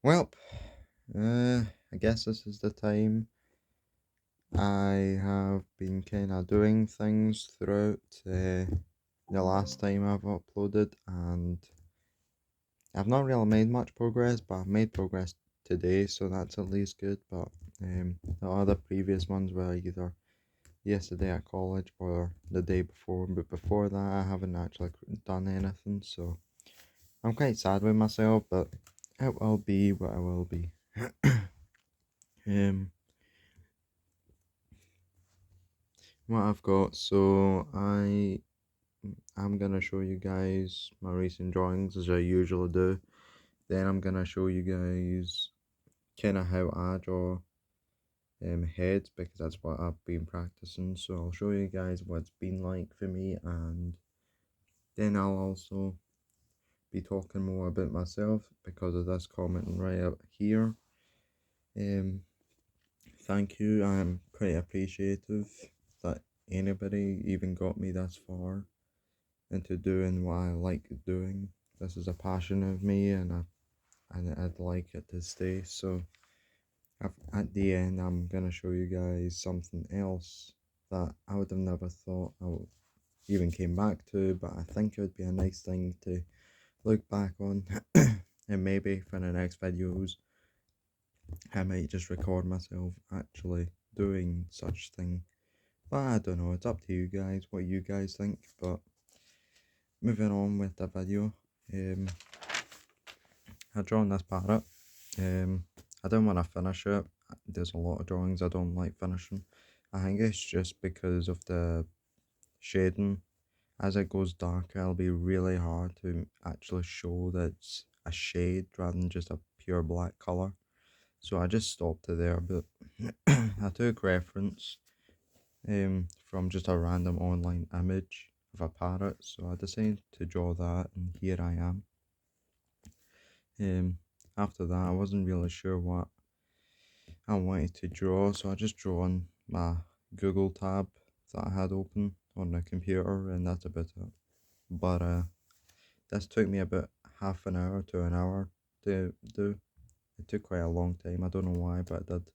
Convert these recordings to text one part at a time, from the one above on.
Well, I guess this is the time. I have been kind of doing things throughout the last time I've uploaded, and I've not really made much progress, but I've made progress today, so that's at least good. But the other previous ones were either yesterday at college or the day before, but before that, I haven't actually done anything, so I'm quite sad with myself, but it will be what it will be. um, what I've got. So I'm gonna show you guys my recent drawings as I usually do. Then I'm gonna show you guys kind of how I draw heads because that's what I've been practicing. So I'll show you guys what it's been like for me, and then I'll also be talking more about myself because of this comment right up here. Um, Thank you. I'm quite appreciative that anybody even got me this far into doing what I like doing. This is a passion of me, and I'd like it to stay. So at the end, I'm gonna show you guys something else that I would have never thought I would even came back to, but I think it would be a nice thing to look back on. And maybe for the next videos, I might just record myself actually doing such thing. But I don't know. It's up to you guys what you guys think. But moving on with the video. Um, I've drawn this parrot. I don't want to finish it. There's a lot of drawings I don't like finishing. I think it's just because of the shading. As it goes darker, it'll be really hard to actually show that it's a shade rather than just a pure black colour. So I just stopped it there, but I took reference from just a random online image of a parrot, so I decided to draw that, and here I am. After that, I wasn't really sure what I wanted to draw, so I just drew on my Google tab that I had open on the computer, and that's about it. But this took me about half an hour to an hour to do. It took quite a long time. I don't know why, but it did.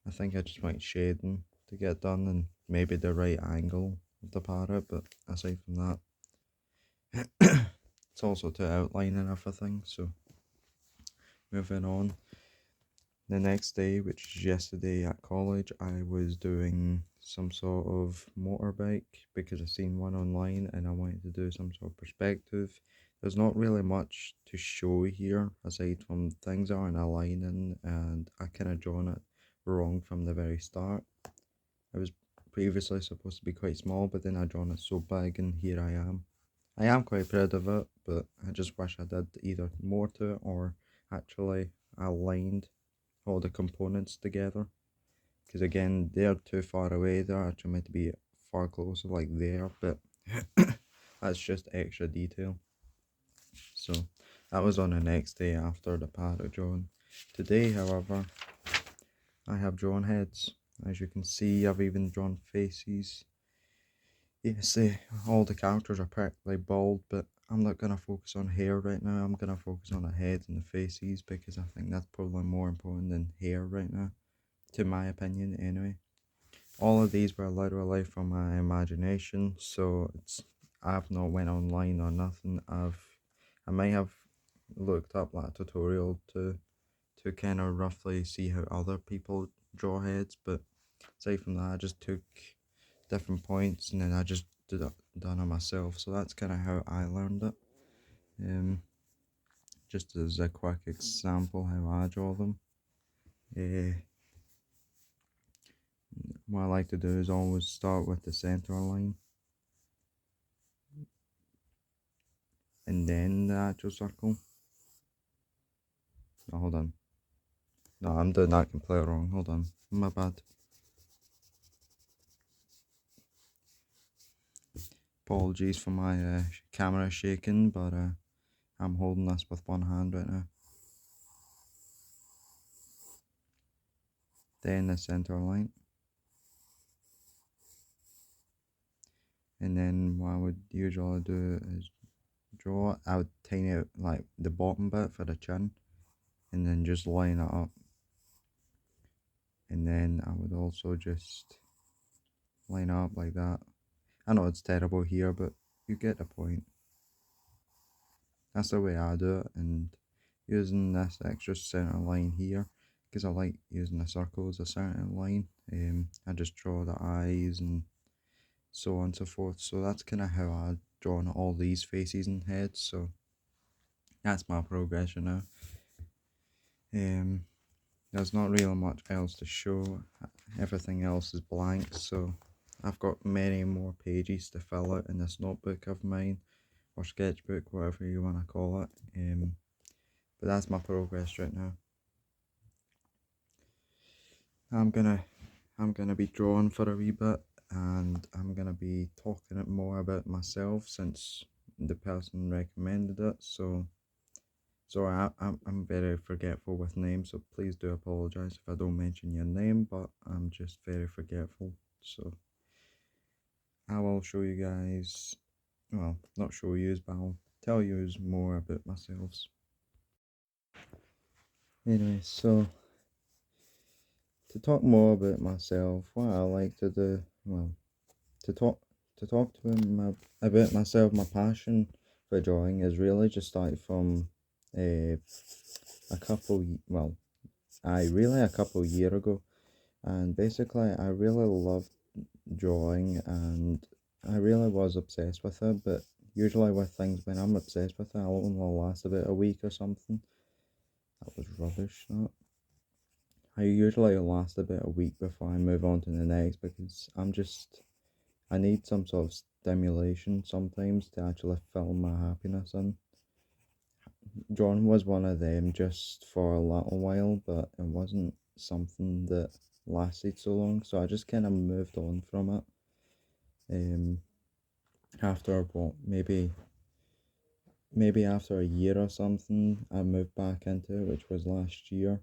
I think I just went shading to get done, and maybe the right angle of the parrot. But aside from that, it's also to outline and everything. So moving on. The next day, which is yesterday at college, I was doing some sort of motorbike because I seen one online and I wanted to do some sort of perspective. There's not really much to show here aside from things aren't aligning, and I kind of drawn it wrong from the very start. I was previously supposed to be quite small, but then I drawn it so big, and here I am. I am quite proud of it, but I just wish I did either more to it or actually aligned all the components together. Because again, they're too far away. They're actually meant to be far closer, like there, but that's just extra detail. So that was on the next day after the parrot drawing. Today, however, I have drawn heads. As you can see, I've even drawn faces. Yes, all the characters are practically bald, but I'm not going to focus on hair right now. I'm going to focus on the heads and the faces because I think that's probably more important than hair right now, to my opinion anyway. All of these were literally from my imagination, so I've not went online or nothing. I might have looked up like a tutorial to kind of roughly see how other people draw heads, but aside from that, I just took different points and then I just done it myself. So that's kind of how I learned it. Just as a quick example how I draw them. Uh, what I like to do is always start with the center line and then the actual circle. No, hold on. No, I'm doing that completely wrong. Hold on. My bad. Apologies for my camera shaking, but I'm holding this with one hand right now. Then the center line. And then what I would usually do is I would tiny out like the bottom bit for the chin. and then just line it up. And then I would also just line up like that. I know it's terrible here, but you get the point. That's the way I do it, and using this extra center line here, because I like using a circle as a center line, I just draw the eyes and so on and so forth. So that's kind of how I've drawn all these faces and heads, so that's my progression now. There's not really much else to show, everything else is blank, so I've got many more pages to fill out in this notebook of mine, or sketchbook, whatever you want to call it. But that's my progress right now. I'm gonna be drawing for a wee bit, and I'm gonna be talking more about myself since the person recommended it. So sorry, I'm very forgetful with names, so please do apologize if I don't mention your name, but I'm just very forgetful. So I will show you guys, well, not show you, but I'll tell you more about myself. Anyway, so to talk more about myself, what I like to do, well, to talk about myself, my passion for drawing is really just started from a well, a couple year ago, and basically I really loved drawing, and I really was obsessed with it. But usually with things, when I'm obsessed with it, I'll only last about a week or something. That was rubbish. That I usually last about a week before I move on to the next, because I need some sort of stimulation sometimes to actually fill my happiness in. Drawing was one of them just for a little while, but it wasn't something that lasted so long, so I just kind of moved on from it. After what, maybe after a year or something, I moved back into it, which was last year.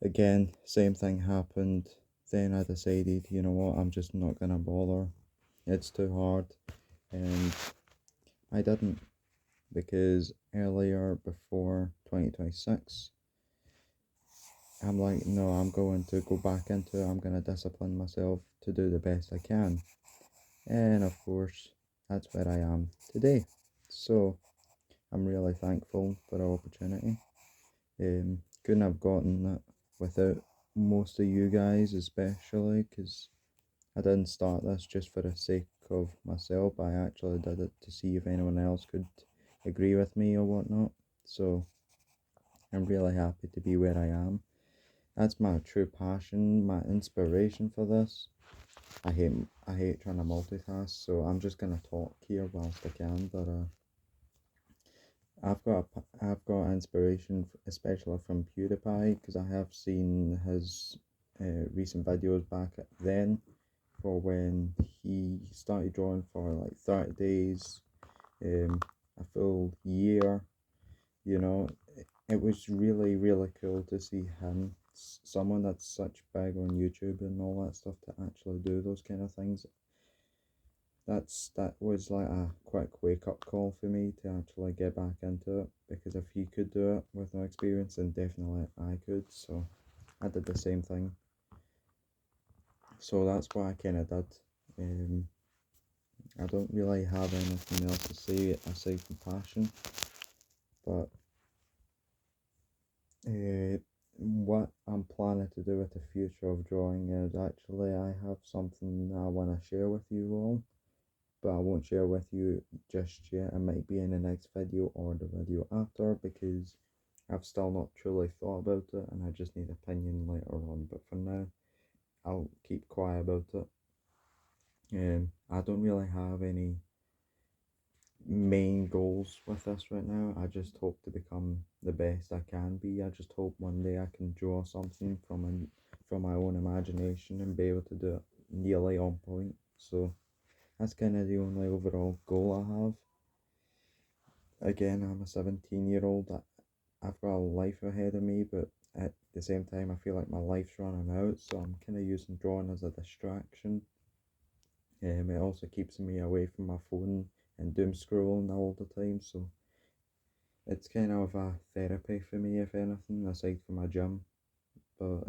Again, same thing happened. Then I decided, you know what, I'm just not gonna bother. It's too hard, and I didn't, because earlier, before 2026, I'm like, no, I'm going to go back into it. I'm going to discipline myself to do the best I can. And of course, that's where I am today. So I'm really thankful for the opportunity. Couldn't have gotten it without most of you guys, especially because I didn't start this just for the sake of myself. I actually did it to see if anyone else could agree with me or whatnot. So I'm really happy to be where I am. That's my true passion, my inspiration for this. I hate trying to multitask, so I'm just gonna talk here whilst I can. But I've got inspiration, especially from PewDiePie, because I have seen his recent videos back then, for when he started drawing for like 30 days, a full year. You know, it was really, really cool to see him, someone that's such big on YouTube and all that stuff, to actually do those kind of things. That was like a quick wake up call for me to actually get back into it, because if he could do it with no experience, then definitely I could. So I did the same thing. So that's what I kind of did. I don't really have anything else to say aside from passion, but what I'm planning to do with the future of drawing is, actually I have something I want to share with you all, but I won't share with you just yet. It might be in the next video or the video after, because I've still not truly thought about it, and I just need opinion later on. But for now, I'll keep quiet about it. I don't really have any main goals with this right now. I just hope to become the best I can be. I just hope one day I can draw something from my own imagination and be able to do it nearly on point. So that's kind of the only overall goal I have. Again, I'm a 17-year-old. I've got a life ahead of me, but at the same time, I feel like my life's running out, so I'm kind of using drawing as a distraction. It also keeps me away from my phone and doom scrolling all the time, so It's kind of a therapy for me, if anything, aside from my gym. But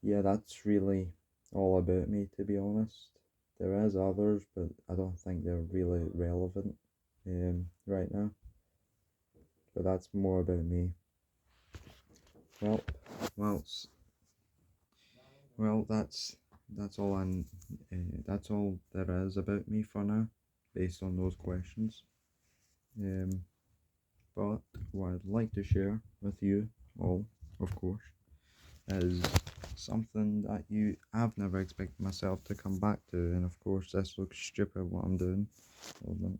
yeah, that's really all about me, to be honest. There is others, but I don't think they're really relevant right now. But that's more about me. Well, well, well, that's all that's all there is about me for now, based on those questions. Um, but what I'd like to share with you all, of course, is something that I've never expected myself to come back to, and of course this looks stupid what I'm doing. Hold on.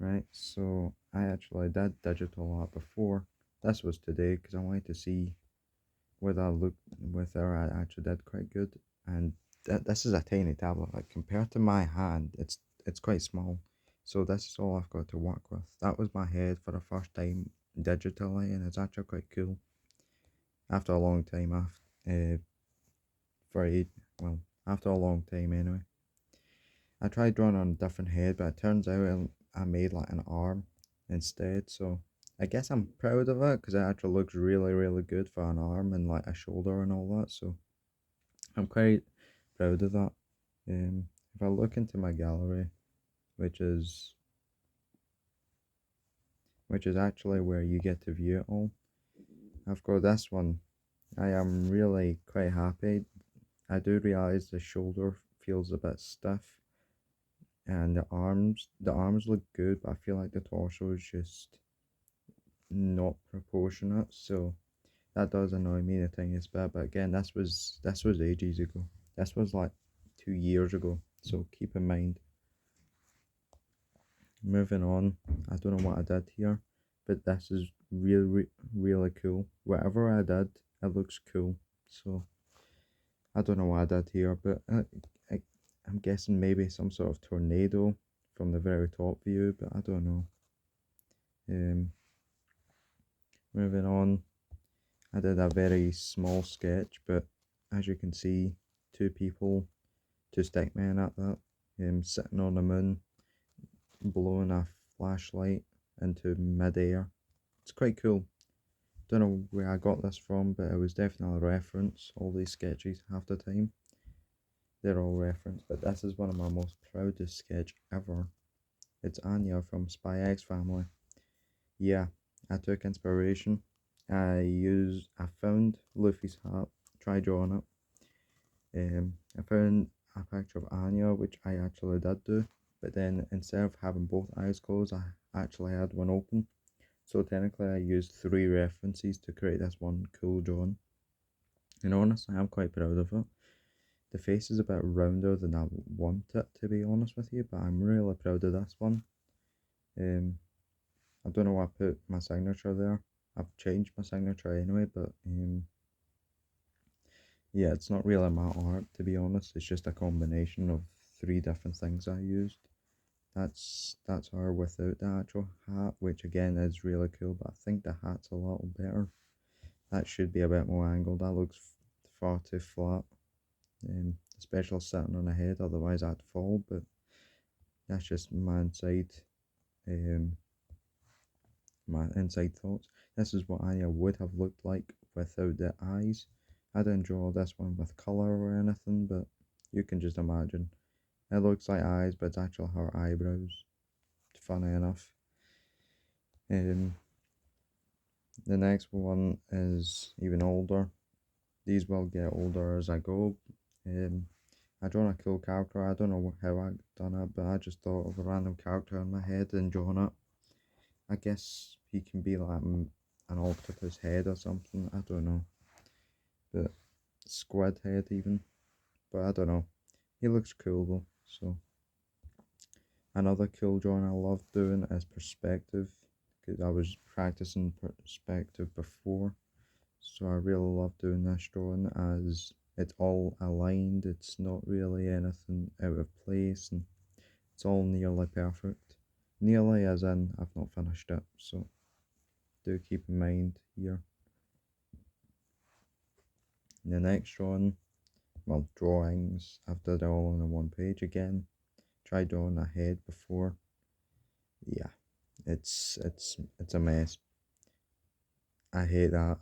Right, so I actually did digital art before. This was today because I wanted to see whether I looked whether I actually did quite good. And this is a tiny tablet, like compared to my hand, it's quite small. So this is all I've got to work with. That was my head for the first time digitally, and it's actually quite cool. After a long time, after for eight, well, after a long time anyway. I tried drawing on a different head, but it turns out I made like an arm instead. So I guess I'm proud of it because it actually looks really, really good for an arm and like a shoulder and all that. So I'm quite proud of that. If I look into my gallery, which is actually where you get to view it all, I've got this one. I am really quite happy. I do realize the shoulder feels a bit stiff, and the arms look good, but I feel like the torso is just not proportionate. So that does annoy me the tiniest bit. But again, this was ages ago. This was like 2 years ago. So keep in mind. Moving on, I don't know what I did here, but this is really, really cool. Whatever I did, it looks cool. So I don't know what I did here, but I, I'm guessing maybe some sort of tornado from the very top view, but I don't know. Um, Moving on, I did a very small sketch, but as you can see, two people, two stickmen at that, sitting on the moon, blowing a flashlight into midair. It's quite cool. Don't know where I got this from, but it was definitely a reference. All these sketches half the time, they're all reference, but this is one of my most proudest sketch ever. It's Anya from Spy X Family. Yeah, I took inspiration. I found Luffy's hat, tried drawing it. I found a picture of Anya, which I actually did do, but then instead of having both eyes closed, I actually had one open. So technically, I used three references to create this one cool drawing. And honestly, I'm quite proud of it. The face is a bit rounder than I want it to be honest with you, but I'm really proud of this one. Um, I don't know why I put my signature there. I've changed my signature anyway, but yeah, it's not really my art to be honest. It's just a combination of three different things I used. That's her without the actual hat, which again is really cool, but I think the hat's a little better. That should be a bit more angled. That looks far too flat. Especially sitting on a head, otherwise I'd fall. But that's just um, my inside thoughts. This is what Anya would have looked like without the eyes. I didn't draw this one with colour or anything, but you can just imagine. It looks like eyes, but it's actually her eyebrows. Funny enough. Um, the next one is even older. These will get older as I go. I drawn a cool character. I don't know how I done it, but I just thought of a random character in my head and drawn it. I guess he can be like an octopus head or something. I don't know, but squid head even. But I don't know. He looks cool though. So another cool drawing I love doing is perspective, because I was practicing perspective before. So I really love doing this drawing as it's all aligned, it's not really anything out of place, and it's all nearly perfect. Nearly as in I've not finished it, so do keep in mind here. The next drawing, well, drawings, I've did it all on a one page again. Tried drawing a head before. Yeah, It's a mess. I hate that.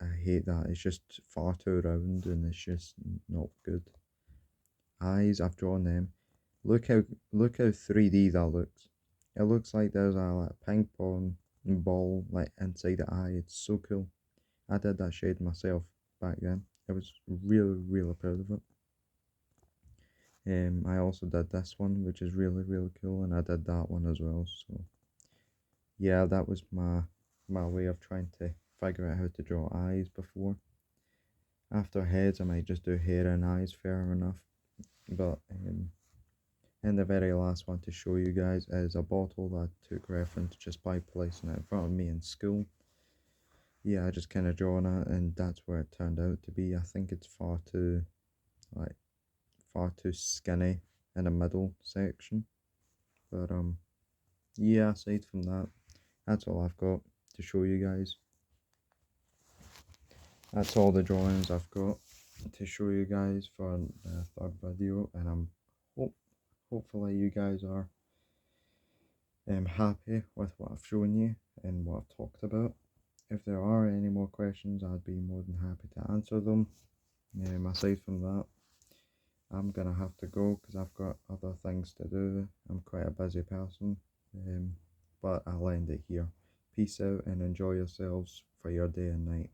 I hate that. It's just far too round and it's just not good. Eyes, I've drawn them. Look how look how 3D that looks. It looks like there's a like ping pong ball like inside the eye. It's so cool. I did that shade myself back then. I was really proud of it. I also did this one, which is really cool, and I did that one as well. So yeah, that was my way of trying to figure out how to draw eyes before. After heads, I might just do hair and eyes, fair enough. But and the very last one to show you guys is a bottle that I took reference just by placing it in front of me in school. Yeah, I just kind of drawn it, and that's where it turned out to be. I think it's like far too skinny in the middle section. But yeah, aside from that, that's all I've got to show you guys. That's all the drawings I've got to show you guys for the third video, and hopefully you guys are happy with what I've shown you and what I've talked about. If there are any more questions, I'd be more than happy to answer them. Aside from that, I'm gonna have to go because I've got other things to do. I'm quite a busy person, but I'll end it here. Peace out and enjoy yourselves for your day and night.